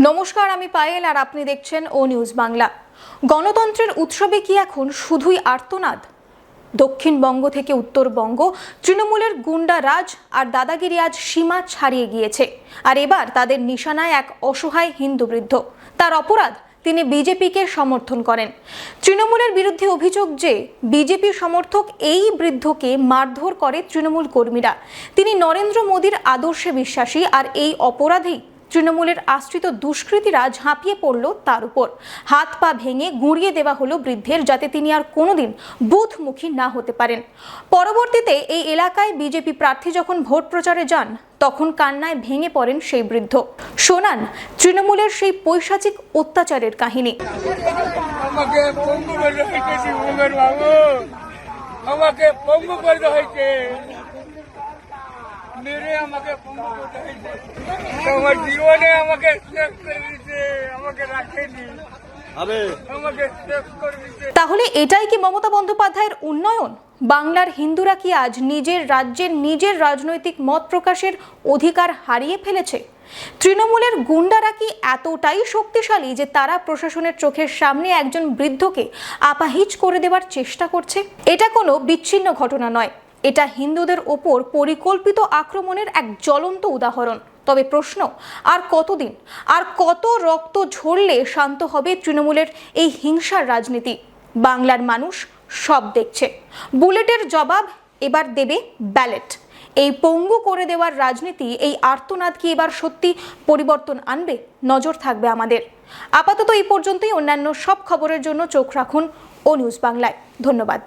নমস্কার, আমি পায়েল আর আপনি দেখছেন ও নিউজ বাংলা। গণতন্ত্রের উৎসবে কি এখন শুধুই আর্তনাদ? দক্ষিণবঙ্গ থেকে উত্তরবঙ্গ তৃণমূলের গুন্ডা রাজ আর দাদাগিরি আজ সীমা ছাড়িয়ে গিয়েছে। আর এবার তাদের নিশানায় এক অসহায় হিন্দু বৃদ্ধ। তার অপরাধ, তিনি বিজেপিকে সমর্থন করেন। তৃণমূলের বিরুদ্ধে অভিযোগ যে বিজেপি সমর্থক এই বৃদ্ধকে মারধর করে তৃণমূল কর্মীরা। তিনি নরেন্দ্র মোদীর আদর্শে বিশ্বাসী, আর এই অপরাধেই তৃণমূলের আশ্রিত দুষ্কৃতীরা ঝাঁপিয়ে পড়ল তার উপর। হাত পা ভেঙে গুঁড়িয়ে দেওয়া হলো বৃদ্ধের, যাতে তিনি আর কোনোদিন বুথমুখী না হতে পারেন। পরবর্তীতে এই এলাকায় বিজেপি প্রার্থী যখন ভোট প্রচারে যান, তখন কান্নায় ভেঙে পড়েন সেই বৃদ্ধ। শোনান তৃণমূলের সেই পৈশাচিক অত্যাচারের কাহিনী। আমার জীবনে আমাকে রাখেনি। তাহলে এটাই কি মমতা বন্দ্যোপাধ্যায়ের উন্নয়ন? বাংলার হিন্দুরা কি আজ নিজের রাজ্যের নিজের রাজনৈতিক মত প্রকাশের অধিকার হারিয়ে ফেলেছে? তৃণমূলের গুন্ডারা কি এতটাই শক্তিশালী যে তারা প্রশাসনের চোখের সামনে একজন বৃদ্ধকে আপাহিজ করে দেওয়ার চেষ্টা করছে? এটা কোনো বিচ্ছিন্ন ঘটনা নয়, এটা হিন্দুদের ওপর পরিকল্পিত আক্রমণের এক জ্বলন্ত উদাহরণ। তবে প্রশ্ন, আর কতদিন, আর কত রক্ত ঝরলে শান্ত হবে তৃণমূলের এই হিংসার রাজনীতি? বাংলার মানুষ সব দেখছে। বুলেটের জবাব এবার দেবে ব্যালট। এই পঙ্গু করে দেওয়ার রাজনীতি, এই আর্তনাদ কি এবার সত্যি পরিবর্তন আনবে? নজর থাকবে আমাদের। আপাতত এই পর্যন্তই। অন্যান্য সব খবরের জন্য চোখ রাখুন ও নিউজ বাংলায়। ধন্যবাদ।